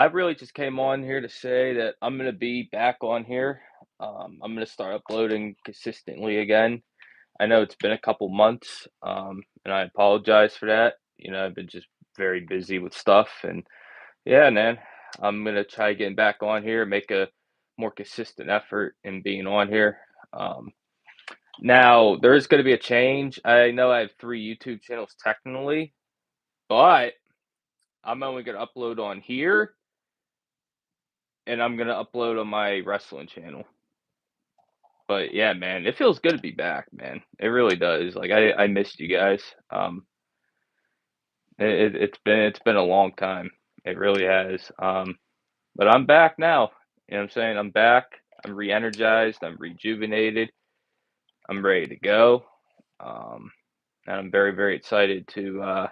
I really just came on here to say that I'm gonna be back on here. I'm gonna start uploading consistently again. I know it's been a couple months, and I apologize for that. I've been just very busy with stuff, and yeah, man, I'm gonna try getting back on here, make a more consistent effort in being on here. Um, Now there's gonna be a change. I know I have 3 YouTube channels technically, but I'm only gonna upload on here and I'm gonna upload on my wrestling channel. But yeah, man, it feels good to be back, man. It really does. Like I missed you guys. It's been a long time. It really has. But I'm back now. You know what I'm saying? I'm back. I'm re-energized. I'm rejuvenated. I'm ready to go. Um, and I'm very, very excited to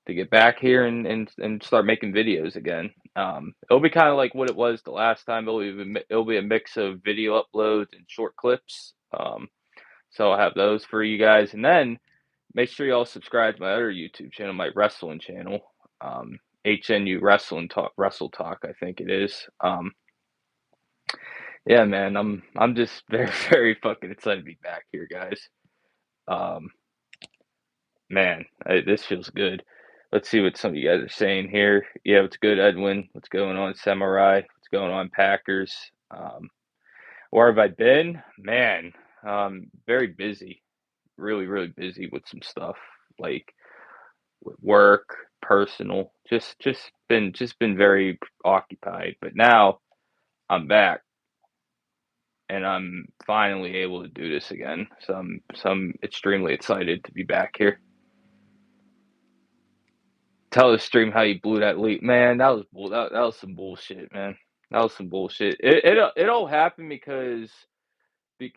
get back here and start making videos again. It'll be kind of like what it was the last time. It'll be a mix of video uploads and short clips. So I'll have those for you guys, and then make sure you all subscribe to my other YouTube channel, my wrestling channel, HNU Wrestling Talk, Wrestle Talk, I think it is. Yeah, man, I'm just very very fucking excited to be back here, guys. Um, Man, this feels good. Let's see what some of you guys are saying here. Yeah, what's good, Edwin? What's going on, Samurai? What's going on, Packers? Where have I been? Man, very busy. Really, really busy with some stuff like with work, personal. Just been very occupied. But now I'm back and I'm finally able to do this again. So I'm extremely excited to be back here. Tell the stream how you blew that lead, man. That was some bullshit, man. That was some bullshit. It all happened because, bec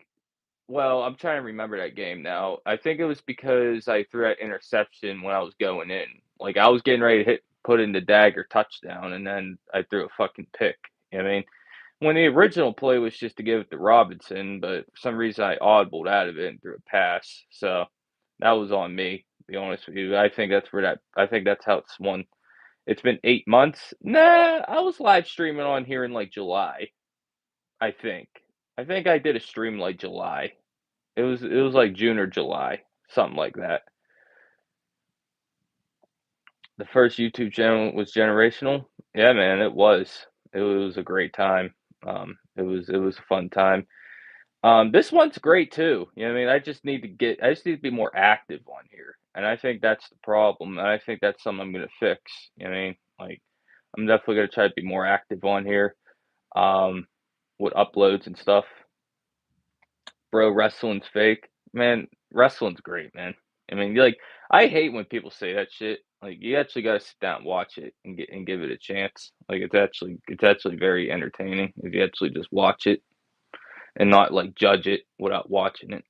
well, I'm trying to remember that game now. I think it was because I threw that interception when I was going in. Like I was getting ready to put in the dagger touchdown, and then I threw a fucking pick. You know what I mean? When the original play was just to give it to Robinson, but for some reason I audibled out of it and threw a pass. So that was on me. To be honest with you, I think that's how it's won. It's been 8 months? Nah, I was live streaming on here in, like, July, I think. I think I did a stream, like, July. It was, like, June or July, something like that. The first YouTube channel was generational? Yeah, man, it was. It was a great time. It was a fun time. This one's great too, you know what I mean? I just need to be more active on here, and I think that's the problem, and I think that's something I'm gonna fix, you know what I mean? Like, I'm definitely gonna try to be more active on here. um, with uploads and stuff. Bro, wrestling's fake. Man, wrestling's great, man. I mean, like, I hate when people say that shit. Like, you actually gotta sit down and watch it and give it a chance. Like, it's actually very entertaining if you actually just watch it and not like judge it without watching it.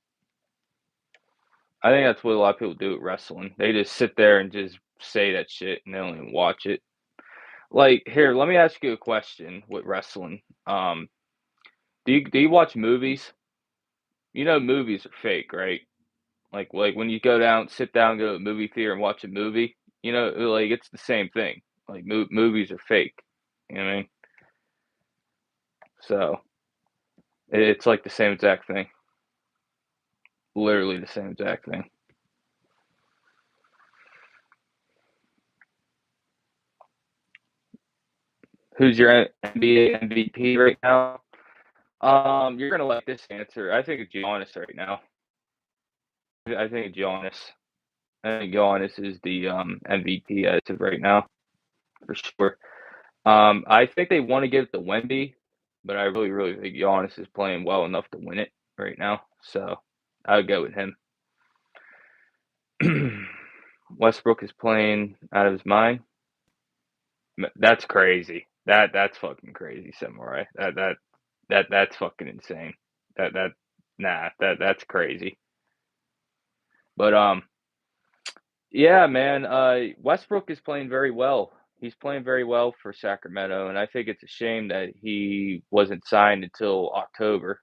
I think that's what a lot of people do with wrestling. They just sit there and just say that shit and they don't even watch it. Like, here, let me ask you a question with wrestling. Do you watch movies? You know movies are fake, right? Like when you go down, sit down, go to a movie theater and watch a movie, like it's the same thing. Like movies are fake. You know what I mean? So it's like the same exact thing. Literally the same exact thing. Who's your NBA MVP right now? You're gonna like this answer. I think it's Giannis right now. I think it's Giannis. I think Giannis is the MVP as of right now for sure. I think they want to give it to Wemby, but I really, really think Giannis is playing well enough to win it right now. So I would go with him. Westbrook is playing out of his mind. That's crazy. That's fucking crazy, Samurai. That's fucking insane. That nah, that's crazy. But yeah, man. Westbrook is playing very well. He's playing very well for Sacramento, and I think it's a shame that he wasn't signed until October.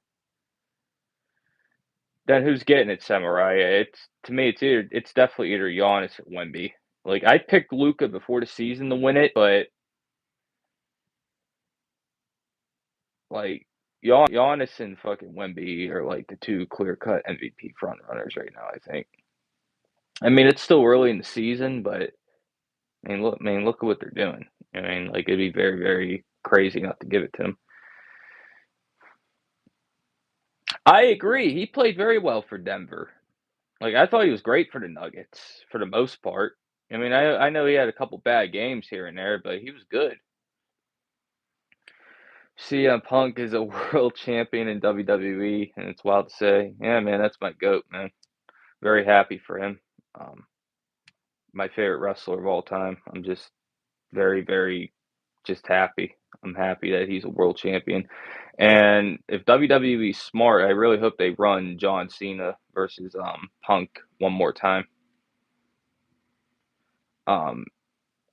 Then who's getting it, Samurai? It's to me, it's definitely either Giannis or Wemby. Like, I picked Luka before the season to win it, but, like, Giannis and fucking Wemby are, like, the 2 clear-cut MVP front runners right now, I think. I mean, it's still early in the season, but, look at what they're doing. I mean, like, it'd be very, very crazy not to give it to them. I agree, he played very well for Denver. Like, I thought he was great for the Nuggets, for the most part. I mean, I know he had a couple bad games here and there, but he was good. CM Punk is a world champion in WWE, and it's wild to say. Yeah, man, that's my GOAT, man. Very happy for him. Um, my favorite wrestler of all time. I'm just very, very just happy. I'm happy that he's a world champion. And if WWE's smart, I really hope they run John Cena versus Punk one more time. Um,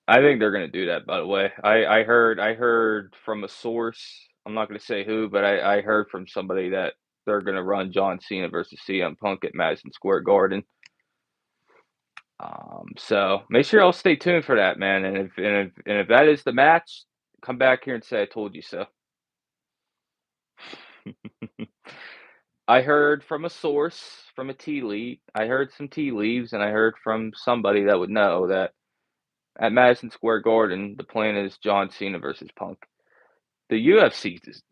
I think they're gonna do that, by the way. I heard from a source, I'm not gonna say who, but I heard from somebody that they're gonna run John Cena versus CM Punk at Madison Square Garden. So make sure y'all stay tuned for that, man. And if that is the match, come back here and say I told you so. I heard from a source, from a tea leaf. I heard some tea leaves, and I heard from somebody that would know that at Madison Square Garden, the plan is John Cena versus Punk. The UFC is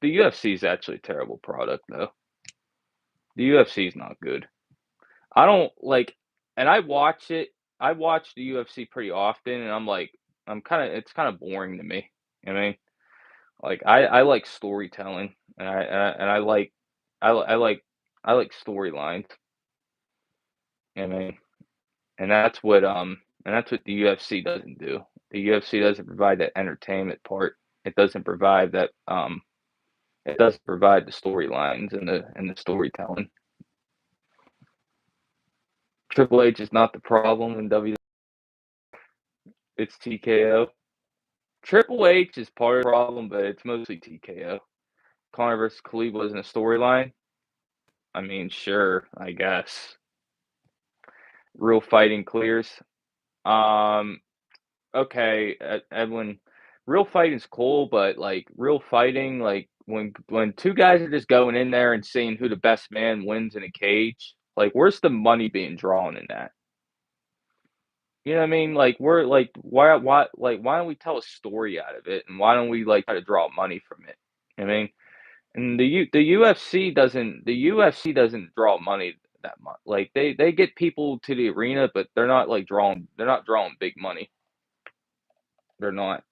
the UFC is actually a terrible product, though. The UFC is not good. I don't like, and I watch it. I watch the UFC pretty often, and I'm like, it's kind of boring to me. You know what I mean, like I like storytelling, and I like I, li- I like storylines. You know what I mean, and that's what the UFC doesn't do. The UFC doesn't provide that entertainment part. It doesn't provide that it doesn't provide the storylines and the storytelling. Triple H is not the problem in W. It's TKO. Triple H is part of the problem, but it's mostly TKO. Conor versus Khabib wasn't a storyline. I mean, sure, I guess. Real fighting clears. Um, okay, Edwin. Real fighting's cool, but like real fighting, like when two guys are just going in there and seeing who the best man wins in a cage, like where's the money being drawn in that? You know what I mean? Like we're like why don't we tell a story out of it and why don't we like try to draw money from it? I mean, and the UFC doesn't draw money that much. Like they get people to the arena, but they're not drawing big money. They're not.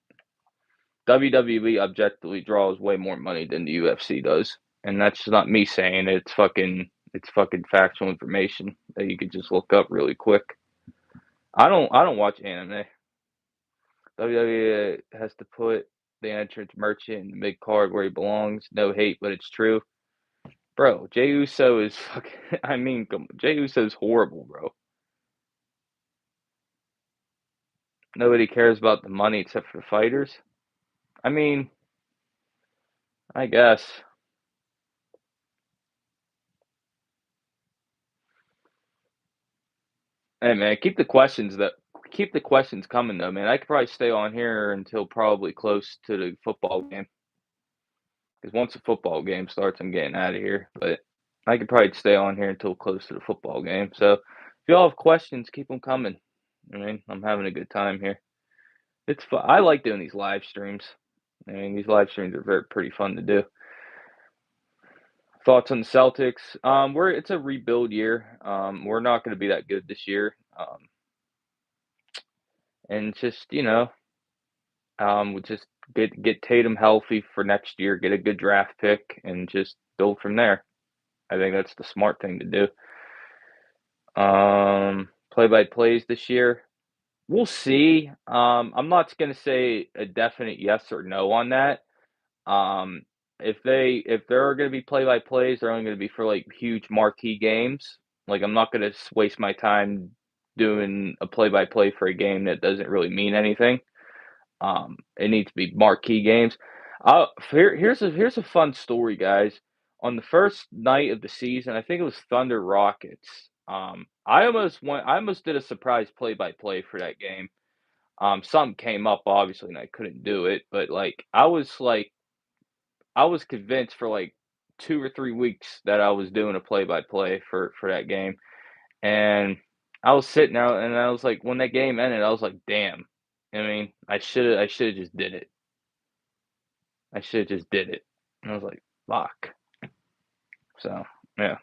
WWE objectively draws way more money than the UFC does. And that's not me saying it. It's fucking factual information that you could just look up really quick. I don't watch anime. WWE has to put the entrance merchant in the mid card where he belongs. No hate, but it's true. Bro, Jey Uso is fucking. Jey Uso is horrible, bro. Nobody cares about the money except for the fighters. I mean, I guess. Hey man, keep the questions coming though, man. I could probably stay on here until probably close to the football game. Because once the football game starts, I'm getting out of here. But I could probably stay on here until close to the football game. So if y'all have questions, keep them coming. I mean, I'm having a good time here. It's fun. I like doing these live streams. I mean, these live streams are pretty fun to do. Thoughts on the Celtics? It's a rebuild year. We're not going to be that good this year. And just we just get Tatum healthy for next year, get a good draft pick, and just build from there. I think that's the smart thing to do. Play by plays this year. We'll see. I'm not going to say a definite yes or no on that. Um, if there are going to be play by plays, they're only going to be for like huge marquee games. Like I'm not going to waste my time doing a play by play for a game that doesn't really mean anything. It needs to be marquee games. Here's a fun story, guys. On the first night of the season, I think it was Thunder Rockets. I almost did a surprise play-by-play for that game. Something came up, obviously, and I couldn't do it, but, I was convinced for, 2 or 3 weeks that I was doing a play-by-play for that game, and I was sitting there, and I was like when that game ended, I was like, "Damn." I mean, I shoulda just did it. I shoulda just did it. And I was like, "Fuck." So, yeah.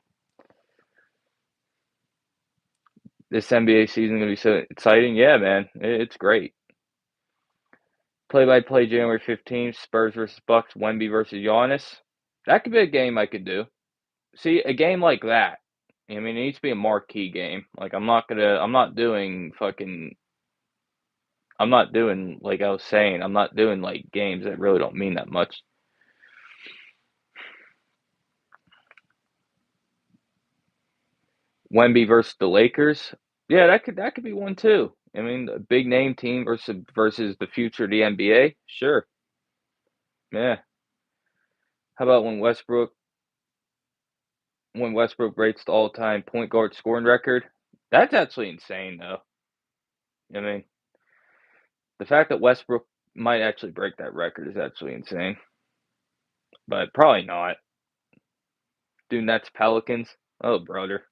This NBA season gonna be so exciting. Yeah, man, it's great. Play-by-play January 15th, Spurs versus Bucks, Wemby versus Giannis. That could be a game I could do. See, a game like that, I mean, it needs to be a marquee game. Like, I'm not doing, like I was saying, I'm not doing, games that really don't mean that much. Wemby versus the Lakers. Yeah, that could be one too. I mean, a big name team versus the future of the NBA. Sure. Yeah. How about when Westbrook breaks the all-time point guard scoring record? That's actually insane, though. I mean, the fact that Westbrook might actually break that record is actually insane, but probably not. Do Nets Pelicans? Oh, brother.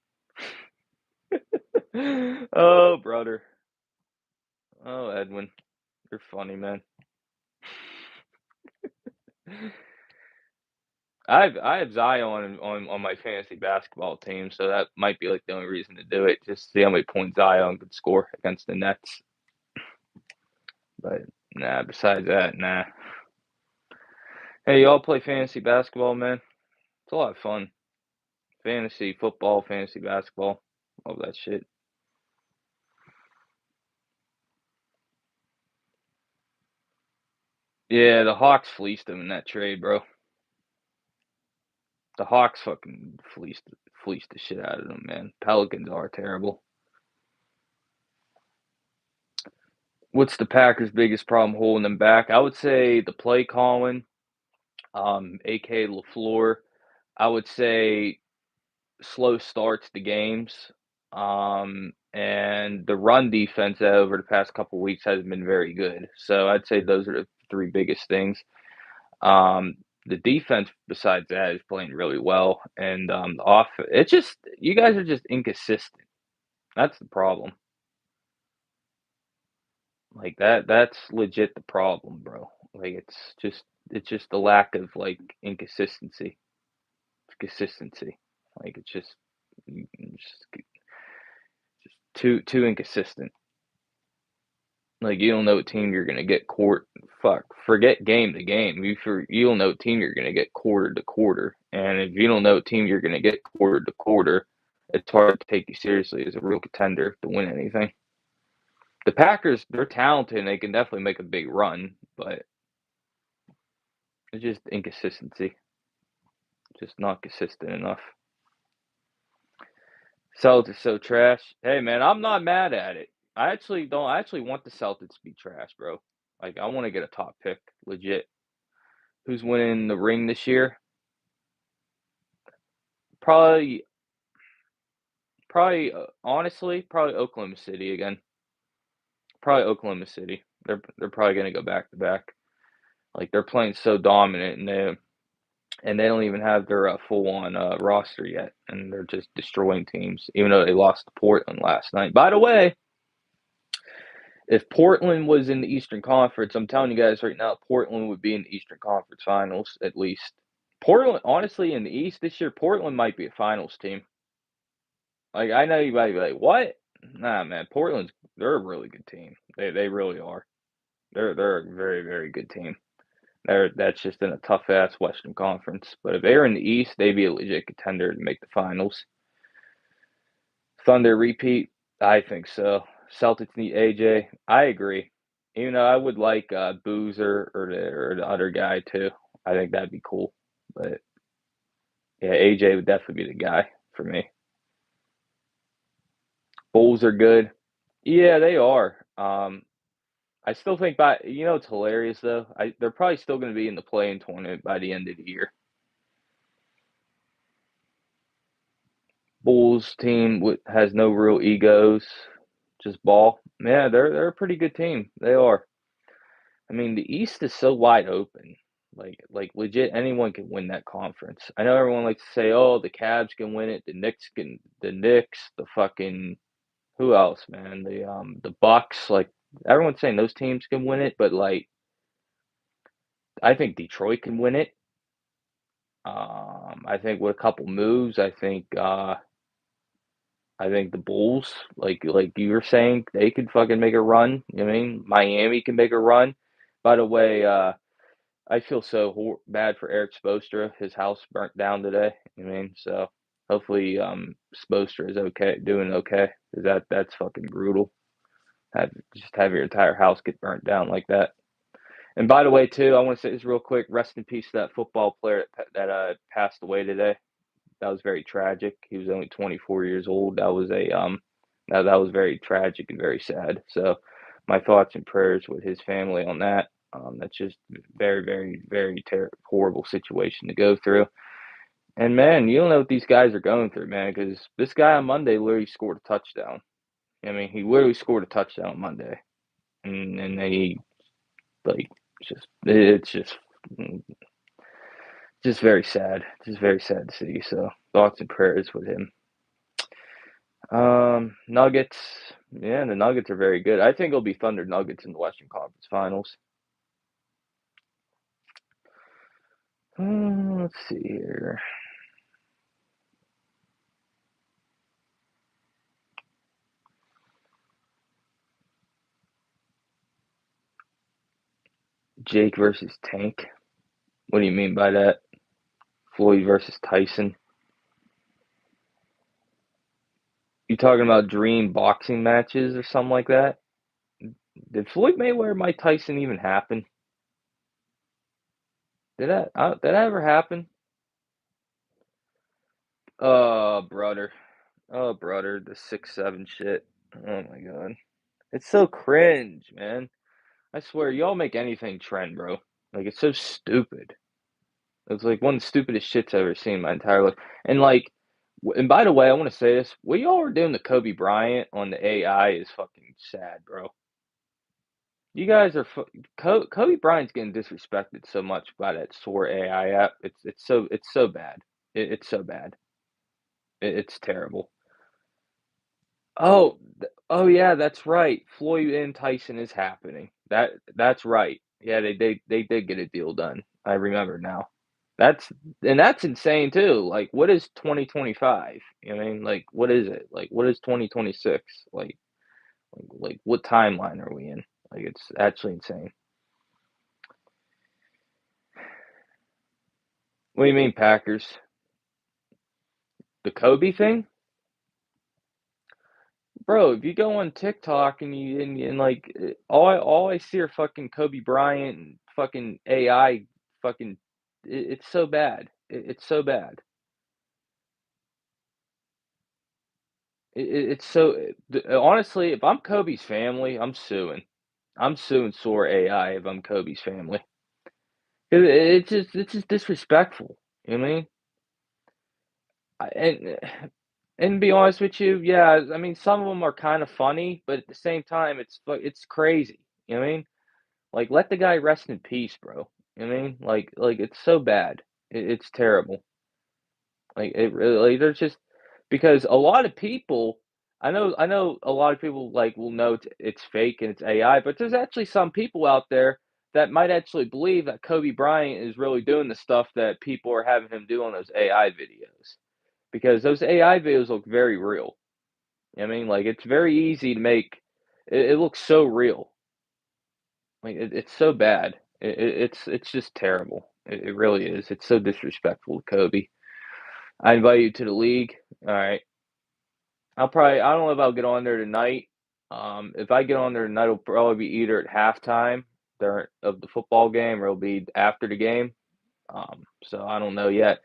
Oh, brother. Oh, Edwin. You're funny, man. I have Zion on my fantasy basketball team, so that might be like the only reason to do it. Just see how many points Zion could score against the Nets. But nah, besides that, nah. Hey, y'all play fantasy basketball, man? It's a lot of fun. Fantasy football, fantasy basketball, all that shit. Yeah, the Hawks fleeced them in that trade, bro. The Hawks fucking fleeced the shit out of them, man. Pelicans are terrible. What's the Packers' biggest problem holding them back? I would say the play calling, AK LaFleur. I would say slow starts to games. And the run defense over the past couple of weeks has been very good. So I'd say those are the three biggest things. The defense, besides that, is playing really well, and the off. It's just you guys are just inconsistent. That's the problem. Like that's legit the problem, bro. Like it's just the lack of inconsistency. It's consistency. Like it's just too inconsistent. Like you don't know what team you're gonna get forget game to game. You don't know what team you're gonna get quarter to quarter. And if you don't know what team you're gonna get quarter to quarter, it's hard to take you seriously as a real contender to win anything. The Packers, they're talented and they can definitely make a big run, but it's just inconsistency. Just not consistent enough. Celtics so trash. Hey man, I'm not mad at it. I actually want the Celtics to be trash, bro. Like I want to get a top pick, legit. Who's winning the ring this year? Probably, honestly, probably Oklahoma City again. Probably Oklahoma City. They're probably gonna go back to back. Like they're playing so dominant, and they don't even have their full on roster yet, and they're just destroying teams. Even though they lost to Portland last night. By the way, if Portland was in the Eastern Conference, I'm telling you guys right now, Portland would be in the Eastern Conference Finals at least. Portland, honestly, in the East this year, Portland might be a Finals team. Like I know you might be like, "What?" Nah, man, they're a really good team. They really are. They're a very very good team. That's just in a tough ass Western Conference. But if they're in the East, they'd be a legit contender to make the finals. Thunder repeat? I think so. Celtics need AJ. I agree. Even though I would like Boozer or the other guy too. I think that'd be cool. But yeah, AJ would definitely be the guy for me. Bulls are good. Yeah, they are. I still think it's hilarious though. They're probably still going to be in the play-in tournament by the end of the year. Bulls team has no real egos, just ball. Yeah, they're a pretty good team. They are. I mean, the East is so wide open. Like legit, anyone can win that conference. I know everyone likes to say, "Oh, the Cavs can win it. The Knicks, the fucking who else, man? The Bucks." Like everyone's saying those teams can win it, but like I think Detroit can win it. I think with a couple moves, I think the Bulls, like you were saying, they could fucking make a run. You know what I mean? Miami can make a run. By the way, I feel so bad for Eric Spoelstra. His house burnt down today. You know what I mean? So hopefully, Spoelstra is okay, doing okay. 'Cause that's fucking brutal. Have your entire house get burnt down like that. And by the way, too, I want to say this real quick. Rest in peace to that football player that passed away today. That was very tragic. He was only 24 years old. That was very tragic and very sad. So my thoughts and prayers with his family on that. That's just very, very, very horrible situation to go through. And man, you don't know what these guys are going through, man, because this guy on Monday literally scored a touchdown. I mean, he literally scored a touchdown on Monday, and then he like it's just very sad. Just very sad to see. So thoughts and prayers with him. Nuggets. Yeah, the Nuggets are very good. I think it'll be Thunder Nuggets in the Western Conference Finals. Let's see here. Jake versus Tank. What do you mean by that? Floyd versus Tyson. You talking about dream boxing matches or something like that? Did Floyd Mayweather Mike Tyson even happen? Did that ever happen? Oh brother. Oh brother, the 6'7" shit. Oh my god. It's so cringe, man. I swear, y'all make anything trend, bro. Like it's so stupid. It's like one of the stupidest shits I've ever seen in my entire life. And like, and by the way, I want to say this: what y'all are doing to Kobe Bryant on the AI is fucking sad, bro. You guys are Kobe Bryant's getting disrespected so much by that Soar AI app. It's so bad. It's so bad. It's terrible. Oh yeah, that's right. Floyd and Tyson is happening. That's right. Yeah, they did get a deal done. I remember now. That's that's insane too. Like, what is 2025? You know what I mean? Like, what is it? Like, what is 2026? Like what timeline are we in? Like, it's actually insane. What do you mean, Packers? The Kobe thing? Bro, if you go on TikTok and like all I see are fucking Kobe Bryant and fucking AI fucking it's so bad. It's so bad. It's so honestly, if I'm Kobe's family, I'm suing. I'm suing Soar AI if I'm Kobe's family. It's just disrespectful. You know what I mean? And be honest with you, yeah, I mean some of them are kind of funny, but at the same time, it's crazy. You know what I mean? Like, let the guy rest in peace, bro. You know what I mean? Like it's so bad. It's terrible. Like it really, like, there's just because a lot of people, I know a lot of people like will know it's fake and it's AI, but there's actually some people out there that might actually believe that Kobe Bryant is really doing the stuff that people are having him do on those AI videos because those AI videos look very real. You know what I mean? Like it's very easy to make. It looks so real. Like, it's so bad. It's just terrible. It really is. It's so disrespectful to Kobe. I invite you to the league. All right. I don't know if I'll get on there tonight. If I get on there tonight, it'll probably be either at halftime during of the football game or it'll be after the game. So I don't know yet.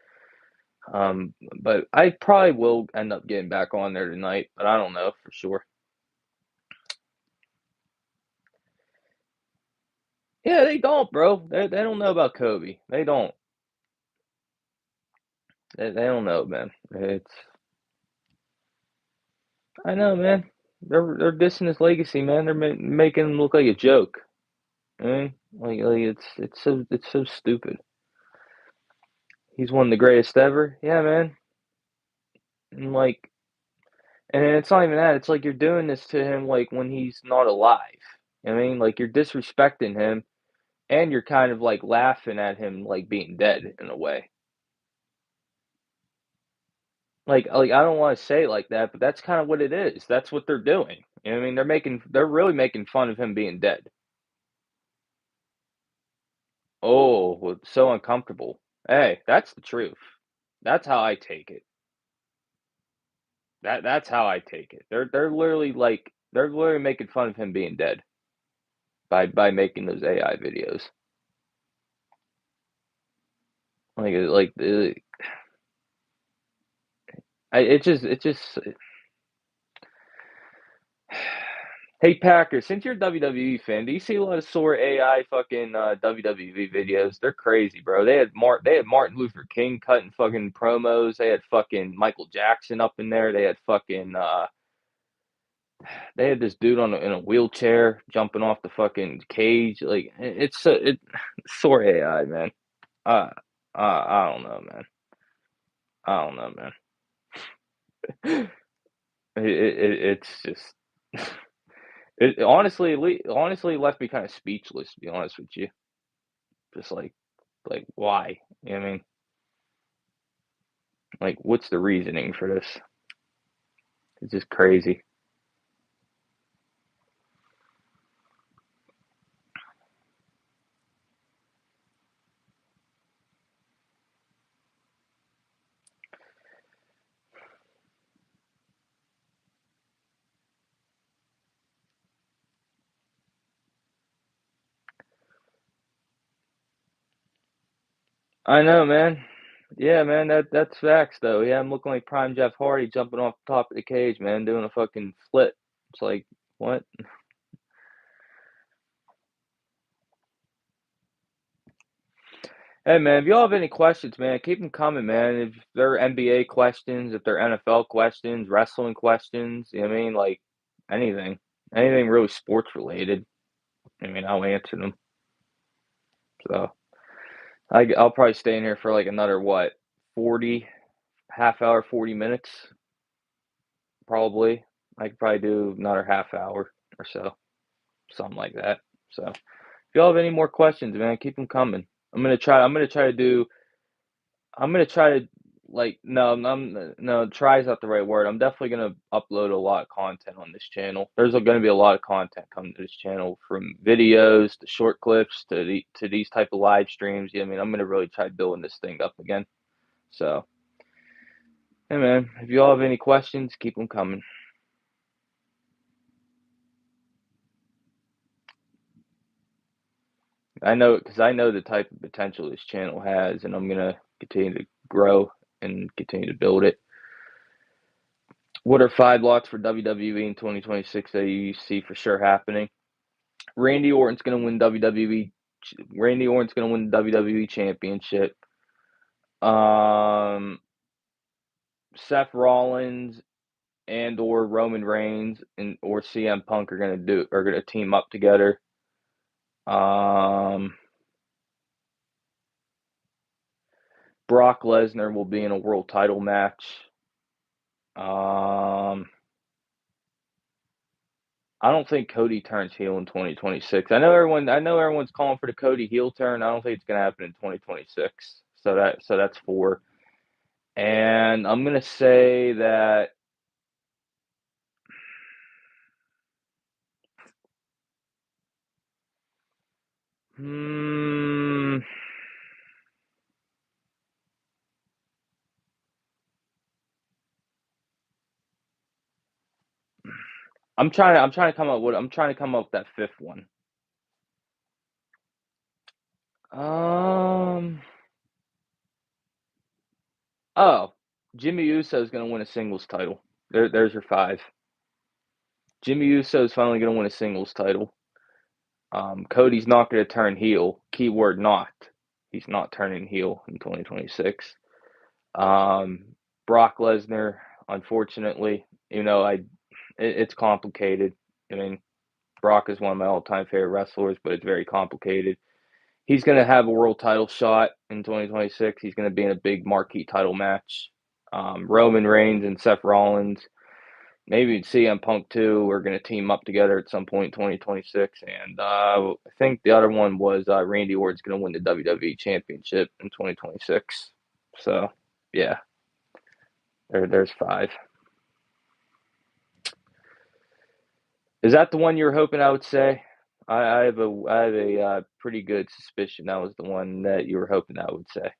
But I probably will end up getting back on there tonight, but I don't know for sure. Yeah, they don't, bro. They don't know about Kobe. They don't. They don't know, man. It's I know, man. They're dissing his legacy, man. They're making him look like a joke. Eh? Like it's so stupid. He's one of the greatest ever. Yeah, man. And like, and it's not even that. It's like you're doing this to him like when he's not alive. You know what I mean? Like you're disrespecting him, and you're kind of like laughing at him like being dead in a way. Like I don't want to say it like that, but that's kind of what it is. That's what they're doing. You know what I mean? They're really making fun of him being dead. Oh, well, so uncomfortable. Hey, that's the truth. That's how I take it. That's how I take it. They're literally making fun of him being dead by making those AI videos. Like it just. Hey Packer, since you're a WWE fan, do you see a lot of sore AI fucking WWE videos? They're crazy, bro. They had Martin Luther King cutting fucking promos. They had fucking Michael Jackson up in there. They had this dude in a wheelchair jumping off the fucking cage. Like it's sore AI, man. Uh, I don't know, man. I don't know, man. It's just it honestly left me kind of speechless, to be honest with you. Just like why? You know what I mean? Like what's the reasoning for this? It's just crazy. I know, man. Yeah, man, that's facts though. Yeah, I'm looking like prime Jeff Hardy jumping off the top of the cage, man, doing a fucking flip. It's like, what? Hey, man, if y'all have any questions, man, keep them coming, man. If they're NBA questions, if they're NFL questions, wrestling questions, you know what I mean? Like anything, anything really sports related. I mean, I'll answer them. So I'll probably stay in here for like another what, 40, half hour, 40 minutes, probably. I could probably do another half hour or so, something like that. So if y'all have any more questions, man, keep them coming. I'm gonna try to do I'm gonna try to like no, try is not the right word. I'm definitely gonna upload a lot of content on this channel. There's gonna be a lot of content coming to this channel, from videos to short clips to these type of live streams. Yeah, I mean, I'm gonna really try building this thing up again. So, hey man, if you all have any questions, keep them coming. I know the type of potential this channel has, and I'm gonna continue to grow and continue to build it. What are 5 locks for WWE in 2026 that you see for sure happening? Randy Orton's going to win WWE. Randy Orton's going to win the WWE Championship. Um, Seth Rollins and or Roman Reigns and or CM Punk are going to team up together. Um, Brock Lesnar will be in a world title match. Um, I don't think Cody turns heel in 2026. I know everyone's calling for the Cody heel turn. I don't think it's going to happen in 2026. So that's 4. And I'm going to say that hmm, I'm trying to come up with that 5th one. Um oh, Jimmy Uso is going to win a singles title. There's your 5. Jimmy Uso is finally going to win a singles title. Cody's not going to turn heel. Keyword not. He's not turning heel in 2026. Um, Brock Lesnar, unfortunately, you know, it's complicated. I mean, Brock is one of my all-time favorite wrestlers, but it's very complicated. He's going to have a world title shot in 2026. He's going to be in a big marquee title match. Roman Reigns and Seth Rollins, maybe CM Punk too, are going to team up together at some point in 2026. And I think the other one was Randy Orton's going to win the WWE Championship in 2026. So, yeah, there's five. Is that the one you were hoping I would say? I have a pretty good suspicion that was the one that you were hoping I would say.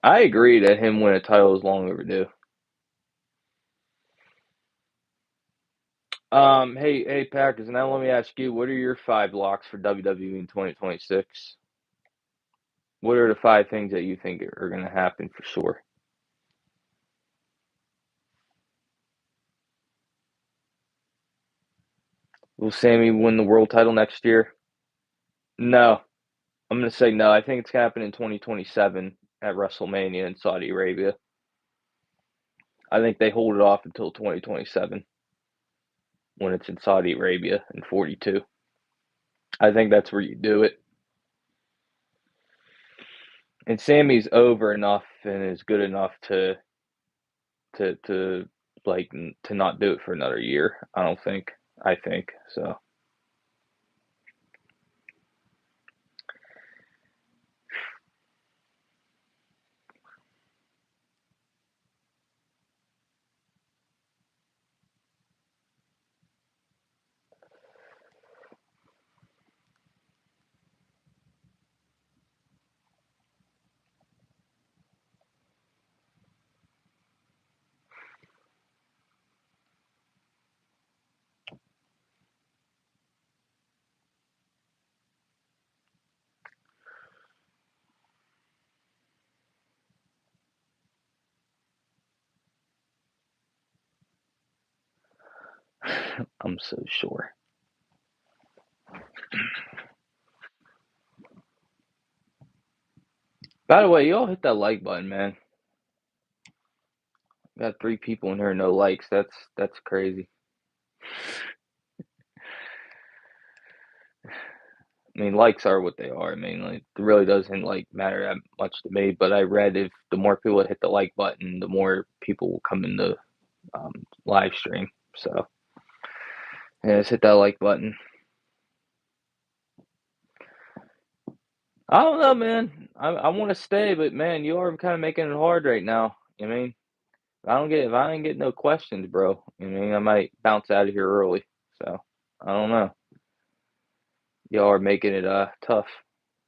I agree that him win a title is long overdue. Hey, Packers. Now let me ask you, what are your five locks for WWE in 2026? What are the five things that you think are going to happen for sure? Will Sammy win the world title next year? No, I'm going to say no. I think it's going to happen in 2027 at WrestleMania in Saudi Arabia. I think they hold it off until 2027 when it's in Saudi Arabia in 42. I think that's where you do it. And Sammy's over enough and is good enough to like to not do it for another year. I don't think. I think so. I'm so sure. By the way, y'all hit that like button, man. Got three people in here, no likes. That's crazy. I mean, likes are what they are. I mean, like, it really doesn't like matter that much to me. But I read if the more people that hit the like button, the more people will come in the live stream. So yeah, just hit that like button. I don't know, man. I want to stay, but man, you are kind of making it hard right now. I mean, if I didn't get no questions, bro. I mean, I might bounce out of here early. So I don't know. Y'all are making it tough.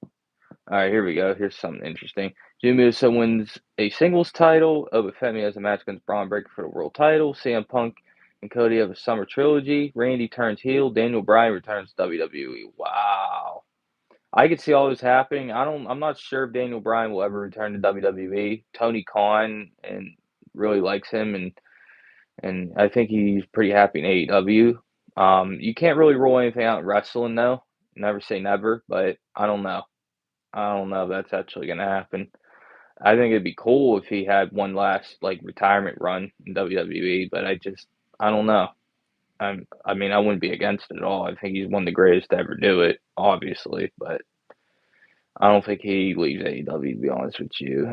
All right, here we go. Here's something interesting. Jimmy Uso wins a singles title. Oba Femi has a match against Braun Breaker for the world title. CM Punk and Cody have a summer trilogy. Randy turns heel. Daniel Bryan returns to WWE. Wow. I could see all this happening. I'm not sure if Daniel Bryan will ever return to WWE. Tony Khan and really likes him and I think he's pretty happy in AEW. You can't really rule anything out in wrestling though. Never say never, but I don't know. I don't know if that's actually gonna happen. I think it'd be cool if he had one last like retirement run in WWE, but I don't know. I mean, I wouldn't be against it at all. I think he's one of the greatest to ever do it, obviously, but I don't think he leaves AEW to be honest with you.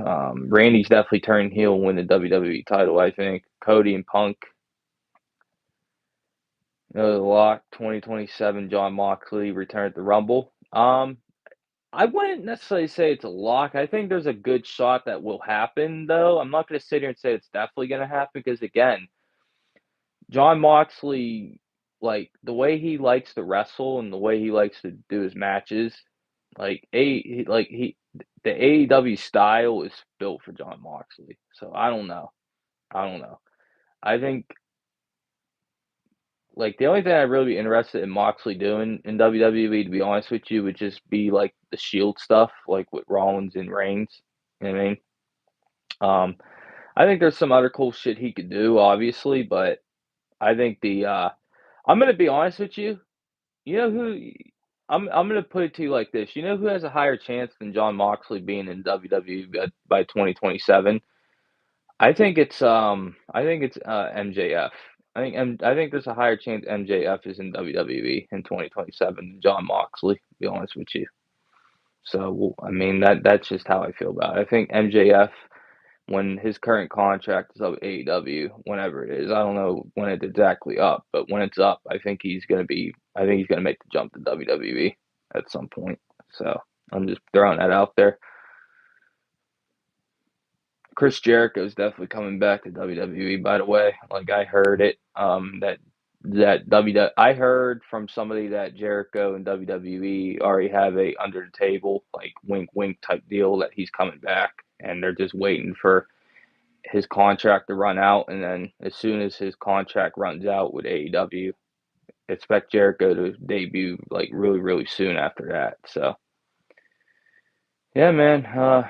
Randy's definitely turning heel and win the WWE title. I think Cody and Punk, the lock 2027. John Moxley return at the Rumble. I wouldn't necessarily say it's a lock. I think there's a good shot that will happen, though. I'm not going to sit here and say it's definitely going to happen because, again, John Moxley, like the way he likes to wrestle and the way he likes to do his matches, the AEW style is built for John Moxley. So I don't know. I don't know. I think like, the only thing I'd really be interested in Moxley doing in WWE, to be honest with you, would just be, like, the Shield stuff, like, with Rollins and Reigns, you know what I mean? Um, I think there's some other cool shit he could do, obviously, but I think I'm gonna be honest with you, you know who I'm gonna put it to you like this, you know who has a higher chance than Jon Moxley being in WWE by 2027? I think it's MJF. I think there's a higher chance MJF is in WWE in 2027 than Jon Moxley, to be honest with you. So, well, I mean, that's just how I feel about it. I think MJF, when his current contract is up with AEW, whenever it is, I don't know when it's exactly up, but when it's up, I think he's gonna make the jump to WWE at some point. So, I'm just throwing that out there. Chris Jericho is definitely coming back to WWE. By the way, like I heard it, I heard from somebody that Jericho and WWE already have a under the table like wink wink type deal that he's coming back, and they're just waiting for his contract to run out, and then as soon as his contract runs out with AEW, expect Jericho to debut like really really soon after that. So yeah, man.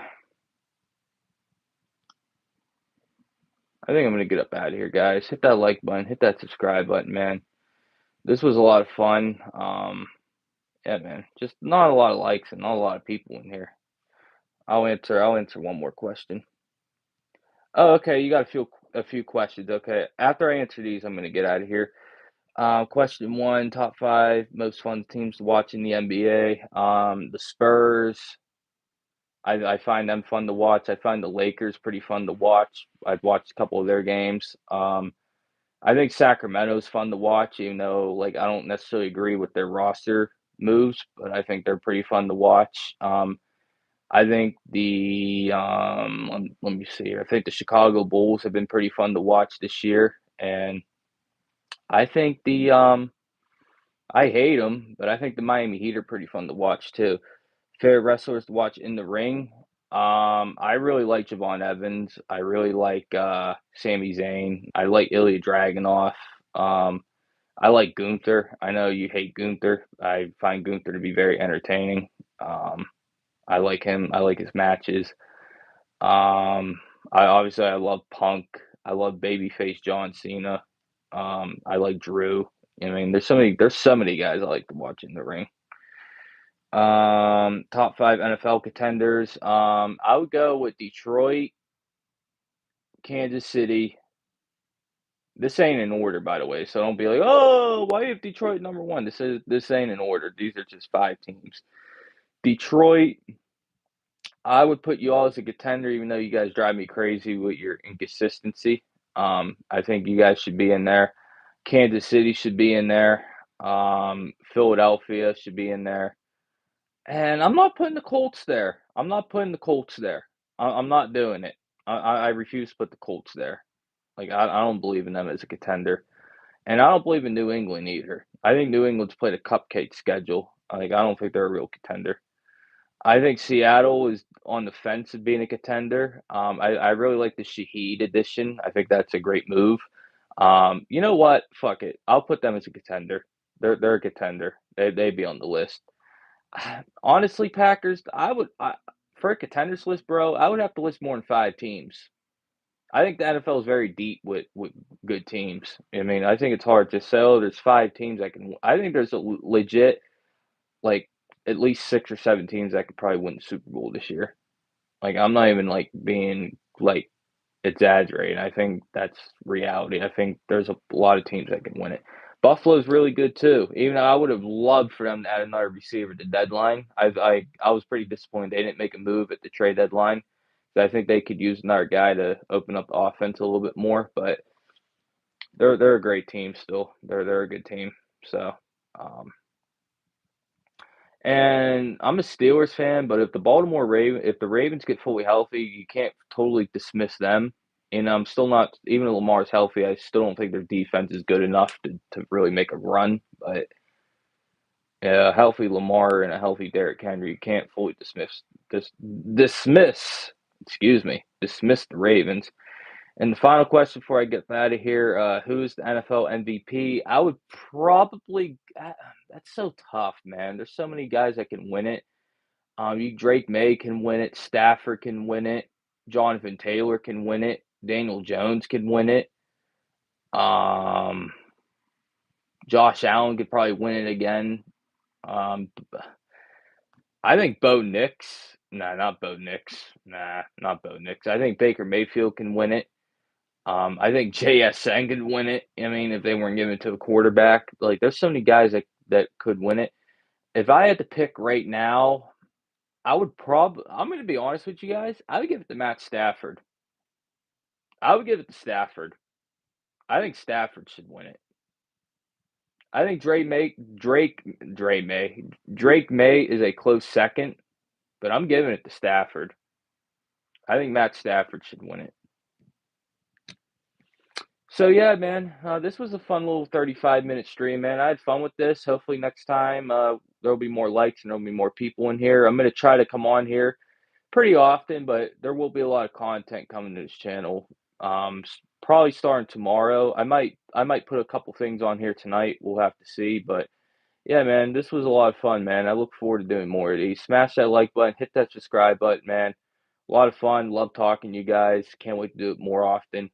I think I'm gonna get up out of here, guys. Hit that like button, hit that subscribe button, man. This was a lot of fun. Yeah, man. Just not a lot of likes and not a lot of people in here. I'll answer one more question. Oh, okay. You got a few questions. Okay. After I answer these, I'm gonna get out of here. Question one: top five most fun teams to watch in the NBA. The Spurs. I find them fun to watch. I find the Lakers pretty fun to watch. I've watched a couple of their games. I think Sacramento's fun to watch, even though like I don't necessarily agree with their roster moves, but I think they're pretty fun to watch. I think let me see here. I think the Chicago Bulls have been pretty fun to watch this year, and I think I hate them, but I think the Miami Heat are pretty fun to watch too. Favorite wrestlers to watch in the ring. I really like Javon Evans. I really like Sami Zayn. I like Ilya Dragunov. Um, I like Gunther. I know you hate Gunther. I find Gunther to be very entertaining. Um, I like him. I like his matches. I love Punk. I love babyface John Cena. I like Drew. I mean, there's so many guys I like to watch in the ring. Top five NFL contenders. I would go with Detroit, Kansas City. This ain't in order, by the way, so don't be like, "Oh, why is Detroit number one?" This ain't in order. These are just five teams. Detroit, I would put you all as a contender, even though you guys drive me crazy with your inconsistency. I think you guys should be in there. Kansas City should be in there. Philadelphia should be in there. And I'm not putting the Colts there. I'm not putting the Colts there. I'm not doing it. I refuse to put the Colts there. Like I don't believe in them as a contender, and I don't believe in New England either. I think New England's played a cupcake schedule. Like I don't think they're a real contender. I think Seattle is on the fence of being a contender. I really like the Shaheed edition. I think that's a great move. You know what? Fuck it. I'll put them as a contender. They're a contender. They'd be on the list. Honestly, Packers, for a contenders list, bro, I would have to list more than five teams. I think the NFL is very deep with good teams. I mean, I think it's hard to sell. There's five teams I can. I think there's a legit like at least six or seven teams that could probably win the Super Bowl this year. Like I'm not even like being like exaggerating. I think that's reality. I think there's a lot of teams that can win it. Buffalo's really good too. Even though I would have loved for them to add another receiver at the deadline. I was pretty disappointed they didn't make a move at the trade deadline. So I think they could use another guy to open up the offense a little bit more. But they're a great team still. They're a good team. So um, and I'm a Steelers fan, but if the Ravens get fully healthy, you can't totally dismiss them. And I'm still not, even though Lamar's healthy, I still don't think their defense is good enough to really make a run. But a healthy Lamar and a healthy Derrick Henry, you can't fully dismiss, dismiss the Ravens. And the final question before I get out of here, who's the NFL MVP? I would probably that's so tough, man. There's so many guys that can win it. You Drake May can win it, Stafford can win it, Jonathan Taylor can win it, Daniel Jones can win it. Um, Josh Allen could probably win it again. Um, I think Bo Nix. Nah, not Bo Nix. Nah, not Bo Nix. I think Baker Mayfield can win it. I think JSN could win it. I mean, if they weren't giving it to a quarterback, like there's so many guys that could win it. If I had to pick right now, I would probably. I'm going to be honest with you guys. I would give it to Matt Stafford. I would give it to Stafford. I think Stafford should win it. I think Drake May is a close second, but I'm giving it to Stafford. I think Matt Stafford should win it. So yeah, man, this was a fun little 35-minute stream, man. I had fun with this. Hopefully next time there'll be more likes and there'll be more people in here. I'm gonna try to come on here pretty often, but there will be a lot of content coming to this channel. Probably starting tomorrow. I might put a couple things on here tonight. We'll have to see, but yeah, man, this was a lot of fun, man. I look forward to doing more of these. Smash that like button, hit that subscribe button, man. A lot of fun. Love talking to you guys. Can't wait to do it more often.